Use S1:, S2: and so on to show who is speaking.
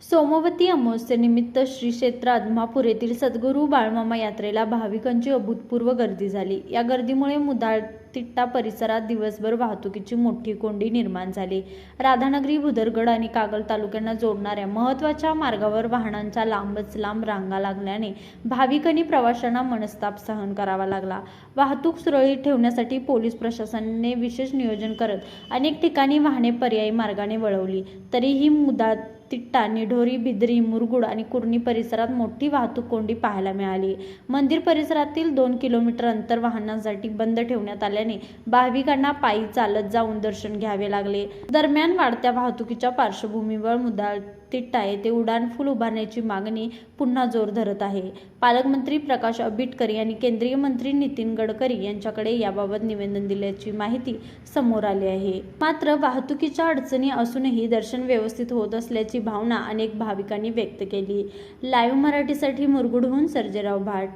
S1: सोमवती अमावस्येनिमित्त श्री क्षेत्र आदमापूर येथील सद्गुरू बाळमामा यात्रेला भाविकांची अभूतपूर्व गर्दी झाली. या गर्दीमुळे मुदाळतिट्टा परिसरात दिवसभर वाहतुकीची मोठी कोंडी निर्माण झाली. राधानगरी, भुदरगड आणि कागल तालुक्यांना जोडणाऱ्या महत्त्वाच्या मार्गावर वाहनांच्या लांबच लांब रांगा लागल्याने भाविक आणि प्रवाशांना मनस्ताप सहन करावा लागला. वाहतूक सुरळीत ठेवण्यासाठी पोलीस प्रशासनाने विशेष नियोजन करत अनेक ठिकाणी वाहने पर्यायी मार्गाने वळवली. तरीही मुदाळतिट्टा, निढोरी, बिदरी, मुरगुड आणि कुर्णी परिसरात मोठी वाहतूक कोंडी पाहायला मिळाली. मंदिर परिसरातील 2 किलोमीटर अंतर वाहनांसाठी बंद ठेवण्यात आल्याने भाविकांना पायी चालत जाऊन दर्शन घ्यावे लागले. दरम्यान वाढत्या वाहतुकीच्या पार्श्वभूमीवर मुदाळतिट्टा येथे उड्डाणपूल उभारण्याची मागणी पुन्हा जोर धरत आहे. पालकमंत्री प्रकाश आंबेडकर यांनी केंद्रीय मंत्री नितीन गडकरी यांच्याकडे याबाबत निवेदन दिल्याची माहिती समोर आली आहे. मात्र वाहतुकीच्या अडचणी असूनही दर्शन व्यवस्थित होत असल्याची भावना अनेक भाविकांनी व्यक्त केली. लाईव्ह मराठीसाठी मुरगुडहून सर्जेराव भाट.